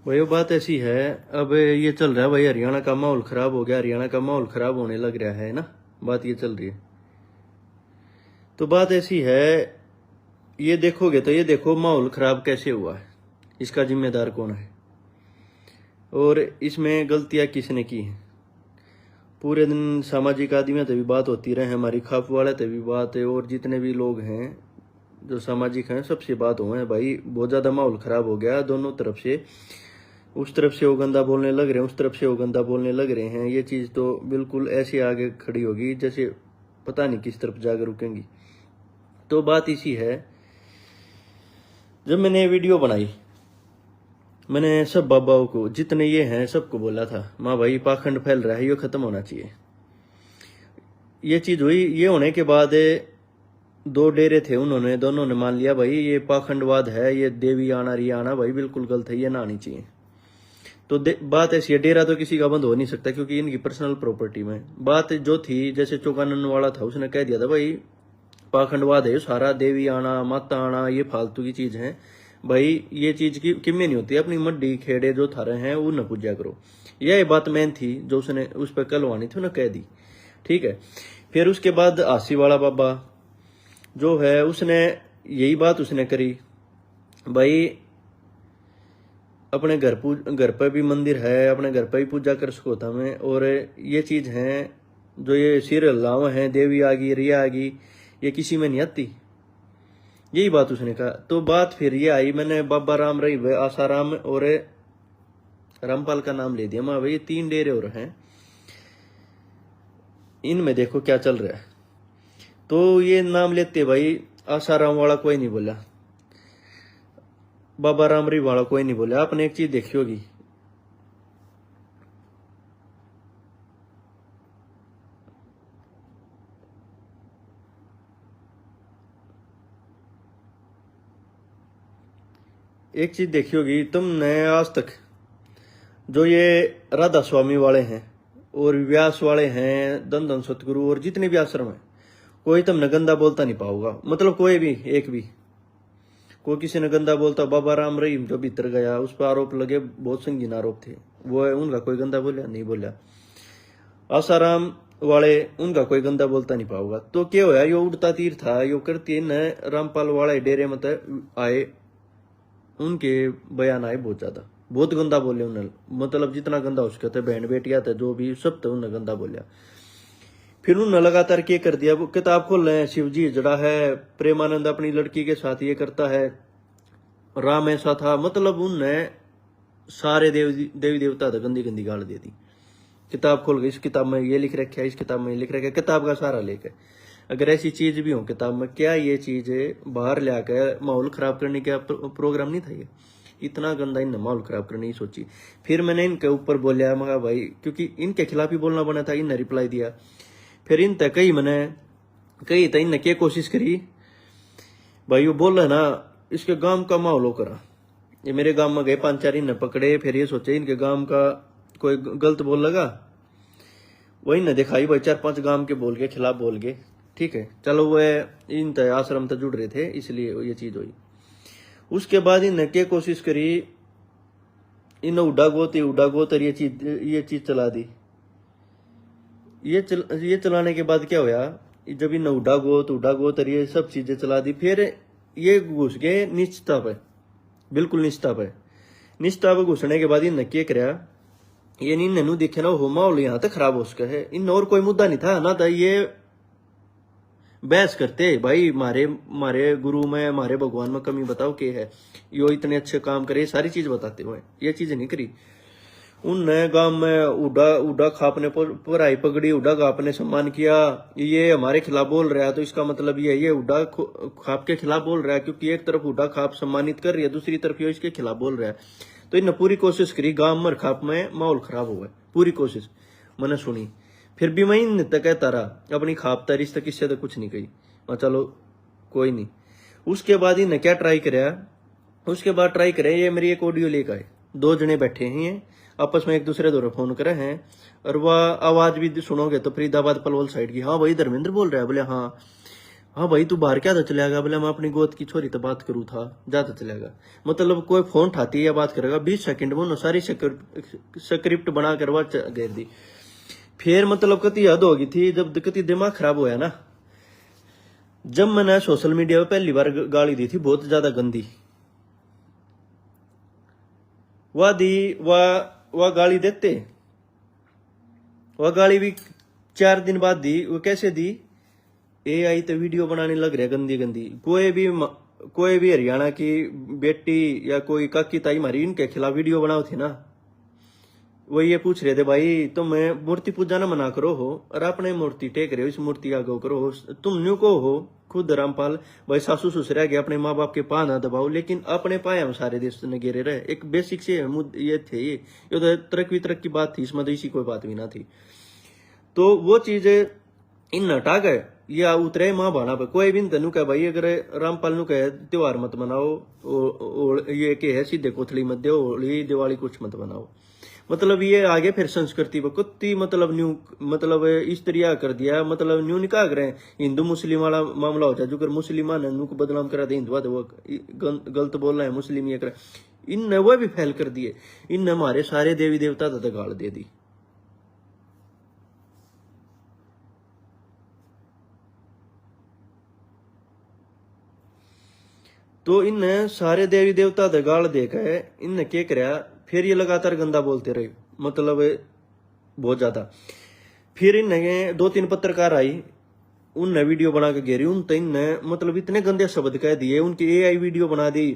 भाई वो बात ऐसी है, अब ये चल रहा है भाई, हरियाणा का माहौल खराब हो गया, हरियाणा का माहौल खराब होने लग रहा है ना, बात ये चल रही है। तो बात ऐसी है, ये देखोगे तो ये देखो माहौल खराब कैसे हुआ है, इसका जिम्मेदार कौन है और इसमें गलतियां किसने की हैं। पूरे दिन सामाजिक आदमियों से भी बात होती रहे, हमारी खाप वाले से भी बात है, और जितने भी लोग हैं जो सामाजिक हैं सबसे बात हुए हैं भाई, बहुत ज़्यादा माहौल खराब हो गया दोनों तरफ से। उस तरफ से वो गंदा बोलने लग रहे हैं, उस तरफ से वो गंदा बोलने लग रहे हैं। ये चीज़ तो बिल्कुल ऐसे आगे खड़ी होगी जैसे पता नहीं किस तरफ जाकर रुकेंगी। तो बात इसी है, जब मैंने वीडियो बनाई, मैंने सब बाबाओं को जितने ये हैं सबको बोला था, माँ भाई पाखंड फैल रहा है, ये खत्म होना चाहिए। ये चीज़ हुई, ये होने के बाद दो डेरे थे, उन्होंने दोनों ने मान लिया भाई ये पाखंडवाद है, ये देवी आना रिया आना भाई बिल्कुल गलत है, ये ना आनी चाहिए। तो बात ऐसी है, डेरा तो किसी का बंद हो नहीं सकता क्योंकि इनकी पर्सनल प्रॉपर्टी में। बात जो थी, जैसे चौकानन वाला था उसने कह दिया था भाई पाखंडवाद है सारा, देवी आना माता आना ये फालतू की चीज है भाई, ये चीज की किम्मे नहीं होती, अपनी मड्डी खेड़े जो थारे हैं वो न पूजा करो। यह बात मैन थी जो उसने उस पर कलवानी थी, उन्हें कह दी, ठीक है। फिर उसके बाद आसी वाला बाबा जो है उसने यही बात उसने करी भाई, अपने घर पर भी मंदिर है, अपने घर पर भी पूजा कर सको था मैं, और ये चीज है जो ये सिर लाव है, देवी आ गई रिया आ गई, ये किसी में नहीं आती, यही बात उसने कहा। तो बात फिर ये आई, मैंने बाबा राम रही आसाराम और रामपाल का नाम ले दिया, माँ भाई 3 डेरे और हैं, इनमें देखो क्या चल रहा है। तो ये नाम लेते भाई, आसाराम वाला कोई नहीं बोला, बाबा रामरी वाला कोई नहीं बोला। आपने एक चीज देखी होगी, एक चीज देखी होगी तुमने आज तक, जो ये राधा स्वामी वाले हैं और व्यास वाले हैं, दन सतगुरु और जितने भी आश्रम है, कोई तुमने गंदा बोलता नहीं पाओगा, मतलब कोई भी एक भी कोई किसी ने गंदा बोलता। बाबा राम रहीम जो भीतर गया उस पर आरोप लगे, बहुत संगीन आरोप थे, वो उनका कोई गंदा बोला नहीं बोला। आसाराम वाले उनका कोई गंदा बोलता नहीं पाओगा। तो क्या होया, यो उड़ता तीर था, यो करती न रामपाल वाले डेरे मत आए, उनके बयान आए बहुत ज्यादा, बहुत गंदा बोले उन्हें, मतलब जितना गंदा हो सके थे, बहन बेटिया थे जो भी सब थे उन्हें गंदा बोलिया। फिर उन्होंने लगातार क्या कर दिया, वो किताब खोल रहे हैं, शिव जी जड़ा है, प्रेमानंद अपनी लड़की के साथ ये करता है, राम ऐसा था, मतलब उनने सारे देवी देवता तो गंदी गंदी गाल दे दी। किताब खोल गई, इस किताब में ये लिख रखा है, इस किताब में ये लिख रखा है, किताब का सारा लेख है। अगर ऐसी चीज भी हो किताब में, क्या ये चीज बाहर ले आकर माहौल खराब करने का प्रोग्राम नहीं था ये, इतना गंदा इन माहौल खराब करने की सोची। फिर मैंने इनके ऊपर बोलिया, मगा भाई क्योंकि इनके खिलाफ ही बोलना बना था, इनने रिप्लाई दिया। फिर इन तक कही मैंने कही तो इनने क्या कोशिश करी भाई, वो बोल रहे ना इसके गांव का माहौल हो करा, ये मेरे गांव में गए 5-4 इनने पकड़े, फिर ये सोचे इनके गांव का कोई गलत बोल लगा, वही न दिखाई भाई 4-5 गांव के बोल के खिलाफ बोल गए, ठीक है। चलो वो इन आश्रम तक जुड़ रहे थे इसलिए ये चीज हुई। उसके बाद इनने क्या कोशिश करी, इन उड़ा गोत ये चीज चला दी। ये चलाने के बाद क्या होया, जब इन उड़ा गोत और ये सब चीजें चला दी, फिर ये घुस गए निश्चिता पे, बिल्कुल निश्चिता पे। निश्चिता पे घुसने के बाद इनने क्या कराया, ये इन देखे ना हो माहौल यहाँ तक खराब हो सका है, इन और कोई मुद्दा नहीं था ना, था ये बहस करते भाई मारे गुरु में मारे भगवान में कमी बताओ क्या है, यो इतने अच्छे काम करे, सारी चीज बताते हुए ये चीज नहीं करी। उनने गांव में उड़ा खाप ने पराई पगड़ी, उड़ा खाप ने सम्मान किया, ये हमारे खिलाफ बोल रहा है तो इसका मतलब ये उड़ा खाप के खिलाफ बोल रहा है, क्योंकि एक तरफ उड़ा खाप सम्मानित कर रही है, दूसरी तरफ ये इसके खिलाफ बोल रहा है। तो इन्हें पूरी कोशिश करी गांव में खाप में माहौल खराब हुआ, पूरी कोशिश मैंने सुनी। फिर भी मैं इन तक कहता रहा, अपनी खाप तारी तक किससे तो कुछ नहीं कही, मैं चलो कोई नहीं। उसके बाद इन्हें क्या ट्राई कराया, उसके बाद ट्राई करे, ये मेरी एक ऑडियो लेकर आए, 2 जने बैठे हैं आपस में एक दूसरे द्वारा फोन करे हैं, और वह आवाज भी सुनोगे तो फरीदाबाद पलवल साइड की, हाँ भाई धर्मेंद्र बोल रहा है, बोले हाँ हाँ भाई तू बाहर क्या था चलेगा, बोले मैं अपनी गोद की छोरी तो बात करूँ था, जाता चलेगा। मतलब कोई फोन उठाती है या बात करेगा 20 सेकंड में उन्होंने सारी स्क्रिप्ट बना कर बात घेर दी। फिर मतलब कति हद होगी थी, जब कति दिमाग खराब हुआ ना, जब मैंने सोशल मीडिया पे पहली बार गाली दी थी बहुत ज्यादा गंदी, वह दी वह गाली देते, वह गाली भी 4 दिन बाद दी। वो कैसे दी, AI तो वीडियो बनाने लग रहे गंदी गंदी। कोई भी हरियाणा की बेटी या कोई काकी ताई हमारी इनके खिलाफ वीडियो बनाओ थी ना, वो ये पूछ रहे थे भाई तुम मूर्ति पूजा ना मना करो हो और अपने मूर्ति टेक रहे हो, इस मूर्ति आगे करो हो, तुम न्यू को हो खुद रामपाल भाई सासू ससुर गए अपने माँ बाप के पा ना दबाओ, लेकिन अपने पाए हम सारे देश ने गिरे रहे। एक बेसिक से ये थे, ये तो तरक की बात थी, इसमें तो इसी कोई बात भी ना थी। तो वो चीज इन हटा गए या उतरे माँ भाना पे। कोई भी तनु कह भाई अगर रामपाल नु कहे त्योहार मत मनाओ, ये के है सीधे कोथली मत दो, होली दिवाली कुछ मत बनाओ, मतलब ये आगे फिर संस्कृति पर कुत्ती मतलब न्यू मतलब इस तरिया कर दिया, मतलब न्यू निकाह रहे हिंदू मुस्लिम वाला मामला हो जाए, जो कर मुस्लिमान है को बदनाम करा दे, हिंदुआ वो गलत बोल रहे हैं, मुस्लिम ये कर, इन वो भी फैल कर दिए, इन हमारे सारे देवी देवता तो गाड़ दे दी। तो इन सारे देवी देवता तो गाड़ देकर इन क्या कराया, फिर ये लगातार गंदा बोलते रहे, मतलब बहुत ज्यादा। फिर इन्हें 2-3 पत्रकार आई, उनने वीडियो बना के घेरी, उन इनने मतलब इतने गंदे शब्द कह दिए, उनकी AI वीडियो बना दी,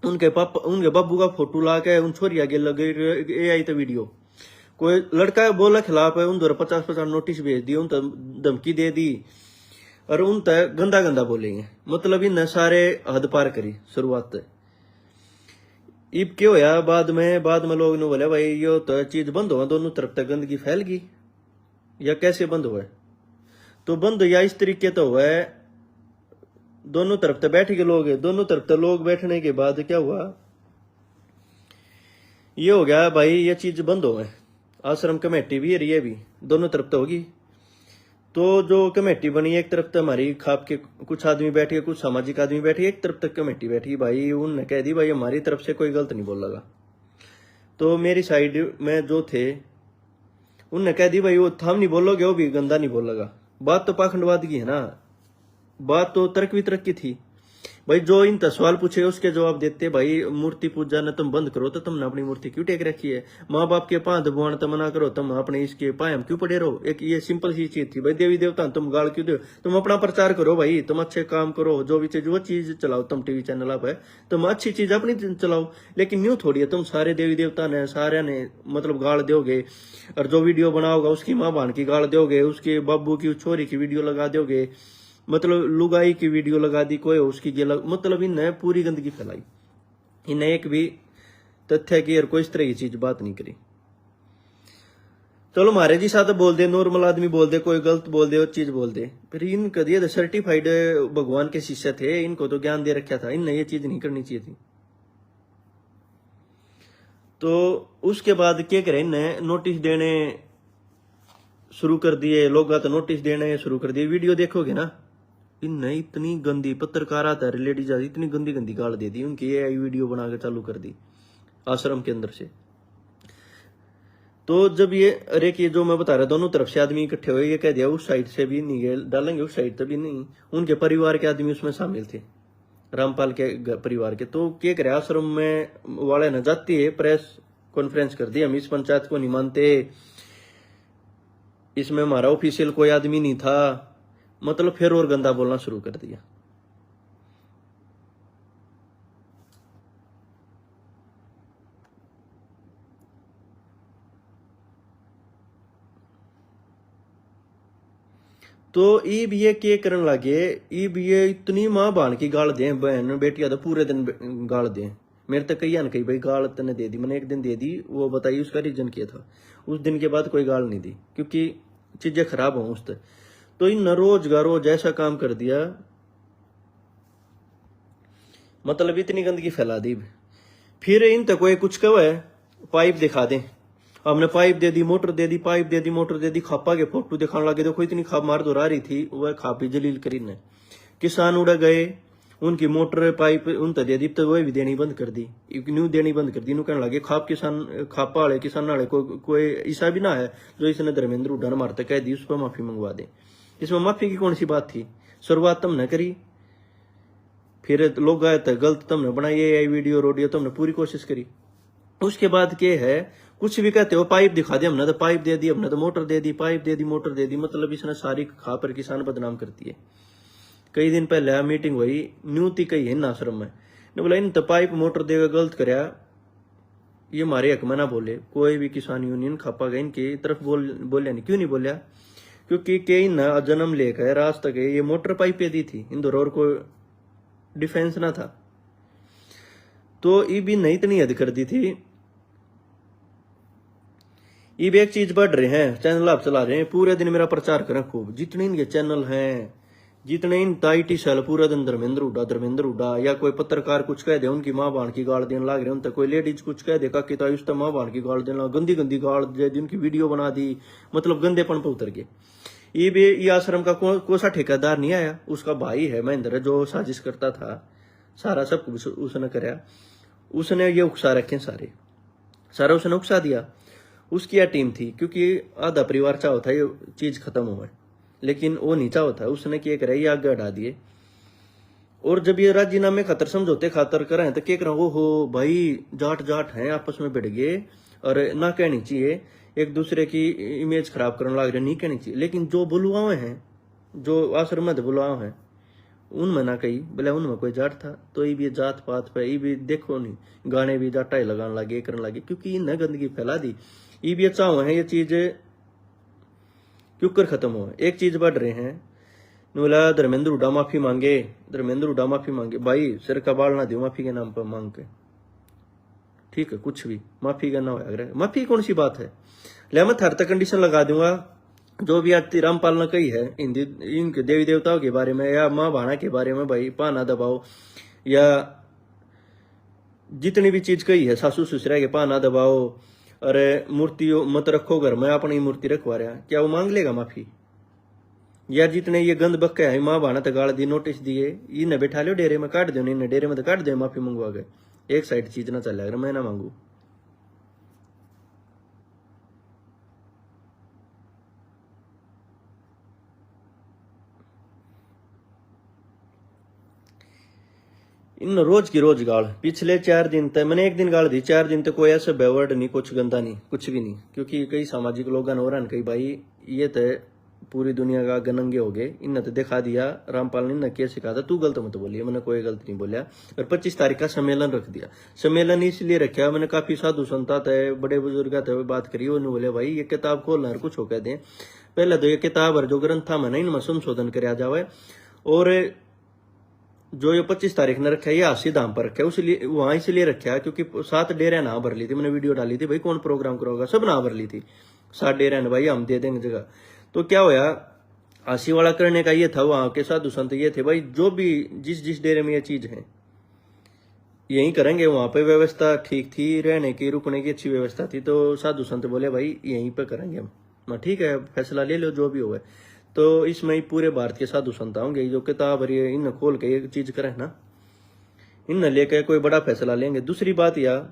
उनके बाबू का फोटो ला के उन छोरी आगे लगे AI तो वीडियो, कोई लड़का बोला खिलाफ है उन 50-50 नोटिस भेज दिए, उन धमकी दे दी और उन तक गंदा गंदा बोलेंगे, मतलब इन सारे हद पार करी शुरुआत। इब क्या होया बाद में लोग ने बोले भाई यो तो चीज बंद हुआ, दोनों तरफ तक गंदगी फैल गई, या कैसे बंद हुआ? तो बंद या इस तरीके तो हुआ है, दोनों तरफ तो बैठ के लोग, दोनों तरफ तो लोग बैठने के बाद क्या हुआ, ये हो गया भाई ये चीज बंद हो गए। आश्रम कमेटी भी है, ये भी दोनों तरफ तो होगी। तो जो कमेटी बनी, एक तरफ तो हमारी खाप के कुछ आदमी बैठे, कुछ सामाजिक आदमी बैठे, एक तरफ तक कमेटी बैठी भाई, उनने कह दी भाई हमारी तरफ से कोई गलत नहीं बोल लगा। तो मेरी साइड में जो थे उनने कह दी भाई वो हम नहीं बोलोगे, वो भी गंदा नहीं बोल लगा। बात तो पाखंडवाद की है ना, बात तो तर्क वितर्क की थी भाई। जो इन सवाल पूछे उसके जवाब देते भाई, मूर्ति पूजा ने तुम बंद करो तो तुमने अपनी मूर्ति क्यों टेक रखी है, माँ बाप के पांव दबाना तो मना करो, तुम अपने इसके पाए हम क्यों पड़े रहो। एक ये सिंपल सी चीज थी भाई, देवी देवता तुम गाल क्यों दो, तुम अपना प्रचार करो भाई, तुम अच्छे काम करो, जो भी चीज वो चीज चलाओ, तुम टीवी चैनल आप है तुम अच्छी चीज अपनी चलाओ, लेकिन न्यू थोड़ी है तुम सारे देवी देवता ने सारे ने मतलब गाल दोगे, और जो वीडियो बनाओगा उसकी माँ बहन की गाल दोगे, उसके बाबू की छोरी की वीडियो लगा दोगे, मतलब लुगाई की वीडियो लगा दी कोई उसकी गेला, मतलब इन्हें पूरी गंदगी फैलाई। इन्हें एक भी तथ्य की और कोई इस तरह की चीज बात नहीं करी। चलो हमारे जी साथ बोल दे, नॉर्मल आदमी बोल दे, कोई गलत बोल दे और चीज बोल दे, फिर इनका ये सर्टिफाइड भगवान के शिष्य थे, इनको तो ज्ञान दे रखा था, इन्हें ये चीज नहीं करनी चाहिए थी। तो उसके बाद क्या करें, इन्हें नोटिस देने शुरू कर दिए, लोग तो नोटिस देने शुरू कर दिए। वीडियो देखोगे ना, इनने इतनी गंदी पत्रकार आता है लेडीज इतनी गंदी गंदी गाल दे दी, उनकी AI वीडियो बना के चालू कर दी आश्रम के अंदर से। तो जब ये अरे कि जो मैं बता रहा दोनों तरफ से आदमी इकट्ठे हुए, ये कह दिया उस साइड से भी नहीं डालेंगे, उस साइड से भी नहीं, उनके परिवार के आदमी उसमें शामिल थे, रामपाल के परिवार के। तो क्या करे, आश्रम में वाले न जाती है, प्रेस कॉन्फ्रेंस कर दी, हम इस पंचायत को नहीं मानते, इसमें हमारा ऑफिशियल कोई आदमी नहीं था, मतलब फिर और गंदा बोलना शुरू कर दिया। तो ईब ये के करन लगे, ईब ये इतनी माँ बहन की गाल दे, बहन बेटिया तो पूरे दिन गाल दे। मेरे तक कही कही भाई गाल तने दे दी, मैंने एक दिन दे दी, वो बताइए उसका रीजन क्या था। उस दिन के बाद कोई गाल नहीं दी क्योंकि चीजें खराब हो उस तक। तो इन रोज का रोज ऐसा काम कर दिया, मतलब इतनी गंदगी फैला दी। फिर इन तक कोई कुछ कहो है, पाइप दिखा दे, हमने पाइप दे दी, मोटर दे दी, पाइप दे दी, मोटर दे दी, खापा के फोटो दिखाने लगे, देखो इतनी खाप मार दो रही थी, वह खापी जलील करी ने किसान उड़ गए, उनकी मोटर पाइप उन दे दी तो वह भी देनी बंद कर दी, न्यू देनी बंद कर दी। न्यू कहने लगे खापा वाले किसान वाले कोई ऐसा भी ना है जो इसने धर्मेंद्र हुड्डा ने मारते कह दी उस पर माफी मंगवा दे। इसमें माफी की कौन सी बात थी? शुरुआत तुमने करी, फिर लोग आए तो गलत तुमने बनाई, ये वीडियो रोडियो तुमने पूरी कोशिश करी। उसके बाद क्या है, कुछ भी कहते हो, पाइप दिखा दी हमने तो पाइप दे दी, हमने तो मोटर दे दी, पाइप दे दी, मोटर दे दी, मतलब इसने सारी खा पर किसान बदनाम करती है। कई दिन पहले मीटिंग हुई, न्यूति कही है आश्रम में, ने बोला इन तो पाइप मोटर देगा गलत करया, ये हमारे हक में ना बोले। कोई भी किसान यूनियन खापा गया इनकी तरफ बोलिया नहीं। क्यों नहीं बोलिया? क्योंकि कई न जन्म लेकर राज तक ये मोटर पाइपें दी थी, इंदौर और को डिफेंस ना था, तो ये भी नहीं इतनी हद कर दी थी। ये भी एक चीज बढ़ रहे हैं, चैनल आप चला रहे हैं, पूरे दिन मेरा प्रचार करें खूब, जितने इनके चैनल हैं, जितने इन टाइटी सेल पूरा दिन धर्मेंद्र हुड्डा, या कोई पत्रकार कुछ कह दे उनकी माँ बाण की गाल देने लग रहे, उन तक कोई लेडीज कुछ कह दे काकी ताई उस माँ बाण की गाल देना, गंदी गंदी गाल दे, जिनकी वीडियो बना दी, मतलब गंदेपन पर उतर गए। ये भी ये आश्रम का कौन सा ठेकेदार नहीं आया, उसका भाई है महेंद्र जो साजिश करता था, सारा सब कुछ उसने कराया, उसने ये उकसा रखे सारा उसने उकसा दिया। उसकी यह टीम थी, क्योंकि आधा परिवार चाहो था ये चीज खत्म हो, लेकिन वो नहीं चाहो था, उसने क्या करे ये आगे हटा दिए। और जब ये राजीनामे खातर समझौते खातर करें तो क्या करें, वो हो भाई जाट हैं आपस में भिड़ गए, और ना कहनी चाहिए, एक दूसरे की इमेज खराब करने लग रहे, नहीं कहनी चाहिए। लेकिन जो बुलवाए हैं, जो आश्रम में बुलवाए हैं, उनमें ना कही बोले उनमें कोई जाट था, तो ये भी जात पात पे ये भी देखो नहीं, गाने भी जाटा ही लगाने लगे, करने लगे, क्योंकि इन्हें गंदगी फैला दी। ये भी अच्छा हुआ है, ये चीज क्यों कर खत्म हुआ। एक चीज बढ़ रहे हैं, बोला धर्मेंद्र हुड्डा माफी मांगे, भाई सिर का बाल ना दियो माफी के नाम पर मांग के, ठीक है, कुछ भी माफी करना होगा, माफी कौन सी बात है। ले मैं थर तक कंडीशन लगा दूंगा, जो भी आज रामपाल ने कही है हिंदी इनके देवी देवताओं के बारे में या माँ भाणा के बारे में, भाई पाना दबाओ, या जितनी भी चीज कही है, सासू ससुरा के पाना दबाओ, अरे मूर्ति मत रखो घर में, अपनी मूर्ति रखवा रहा, क्या वो मांग लेगा माफी? या जितने ये गंद बक्के है, माँ भाणा तक गाड़ दी, नोटिस दिए, इन्हें बैठा लो डेरे में, काट दो, इन्हें डेरे में तो काट दो, माफी मंगवा गए, एक साइड चीज ना चल, अगर मैं ना मांगू। इन रोज की रोज गाल, पिछले 4 दिन तक मैंने एक दिन गाल दी, 4 दिन तक कोई ऐसा बेवर्ड नहीं, कुछ गंदा नहीं, कुछ भी नहीं, क्योंकि कई सामाजिक लोग हो रहे हैं, कई भाई ये तो पूरी दुनिया का गनंगे हो गए, इन्हें तो दिखा दिया, रामपाल ने क्या सिखा था, तू गलत मत बोलिए, मैंने कोई गलत नहीं बोलिया। और 25 तारीख का सम्मेलन रख दिया, सम्मेलन इसलिए रखा, मैंने काफी साधु संता थे, बड़े बुजुर्ग थे, बात करी, उन्होंने बोले भाई ये किताब खोलना कुछ हो कह दें, पहले तो ये किताब और जो ग्रंथ था मैंने इनमें संशोधन कराया जावे, और जो ये 25 तारीख ने रखा है ये हास्य धाम पर रखा है, उसलिए वहां इसलिए रखा है क्योंकि 7 डेरे ना भर ली थी, मैंने वीडियो डाली थी, भाई कौन प्रोग्राम करोगा, सब ना भर ली थी, 7 डेरे भाई हम दे देंगे जगह। तो क्या होया, हासी वाला करने का ये था, वहां के साधु संत ये थे भाई जो भी जिस डेरे में ये चीज है यही करेंगे, वहां पे व्यवस्था ठीक थी, रहने की रुकने की अच्छी व्यवस्था थी, तो साधु संत बोले भाई यहीं पे करेंगे हम, ठीक है फैसला ले लो जो भी हो। तो इसमें ही पूरे भारत के साधु संत होंगे, जो किताब इन खोल के ये चीज करें ना, इन लेकर कोई बड़ा फैसला लेंगे। दूसरी बात यार,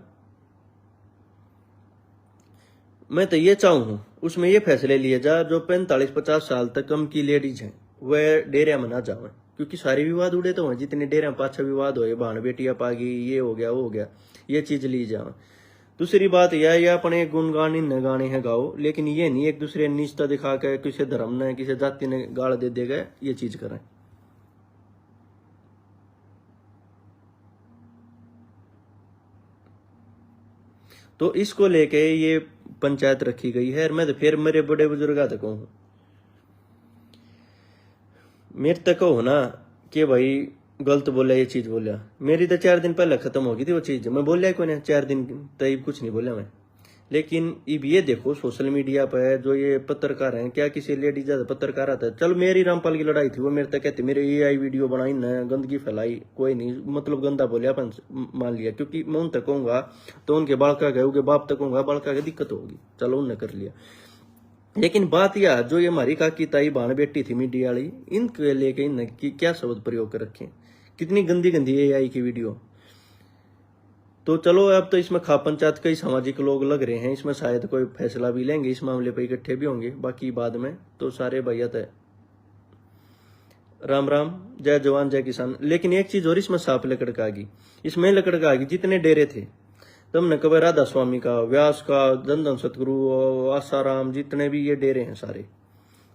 मैं तो ये चाहूँ उसमें ये फैसले लिए जा जो 45-50 साल तक कम की लेडीज हैं वह डेरिया में ना जाए, क्योंकि सारे विवाद उड़े तो हैं, जितने डेरिया पाछा विवाद हो, भाण बेटिया पागी, ये हो गया वो हो गया, ये चीज ली जाए। दूसरी बात यह अपने गुणगान इन गाने हैं गाओ, लेकिन ये नहीं एक दूसरे निष्ठा दिखा के किसी धर्म ने किसी जाति ने गाड़ दे देगा, ये चीज करें। तो इसको लेके ये पंचायत रखी गई है। मैं तो फिर मेरे बड़े बुजुर्ग तक हूं, मेरे तक हो ना कि भाई गलत बोला, ये चीज बोला, मेरी तो 4 दिन पहले खत्म हो गई थी वो चीज, मैं बोलिया कोई ना 4 दिन तक कुछ नहीं बोला मैं। लेकिन अब ये देखो सोशल मीडिया पर जो ये पत्रकार हैं, क्या किसी लेडीज ज्यादा पत्रकार आता है, चल मेरी रामपाल की लड़ाई थी, वो मेरे तक कहती मेरे AI वीडियो बनाई न गंदगी फैलाई, कोई नहीं मतलब गंदा बोले अपन मान लिया, क्योंकि मैं उन तक कहूंगा तो उनके बालका गए, उनके बाप तक कहूंगा बालका की दिक्कत होगी, चलो उनने कर लिया। लेकिन बात यह, जो ये हमारी काकी ताई बहन बेटी थी मीडिया वाली, इनके लेके इन क्या शब्द प्रयोग कर रखे, कितनी गंदी गंदी AI की वीडियो। तो चलो अब तो इसमें खा पंचायत कई सामाजिक लोग लग रहे हैं, इसमें शायद कोई फैसला भी लेंगे, इस मामले पर इकट्ठे भी होंगे, बाकी बाद में। तो सारे भैया तय, राम राम, जय जवान जय किसान। लेकिन एक चीज और इसमें साफ लकड़ का आ गई, इसमें लकड़ का आ गई, जितने डेरे थे तुमने कभी राधा स्वामी का, व्यास का, दंदन सतगुरु, आसाराम, जितने भी ये डेरे हैं सारे,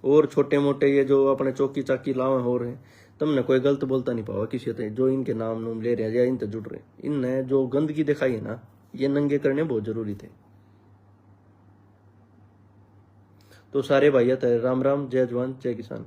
और छोटे मोटे ये जो अपने चौकी चाकी लावे हो रहे हैं, तुमने कोई गलत बोलता नहीं पावा किसी से, जो इनके नाम नूम ले रहे हैं या इनसे जुड़ रहे हैं। इनने जो गंदगी दिखाई है ना, ये नंगे करने बहुत जरूरी थे। तो सारे भाइया, राम राम, जय जवान जय किसान।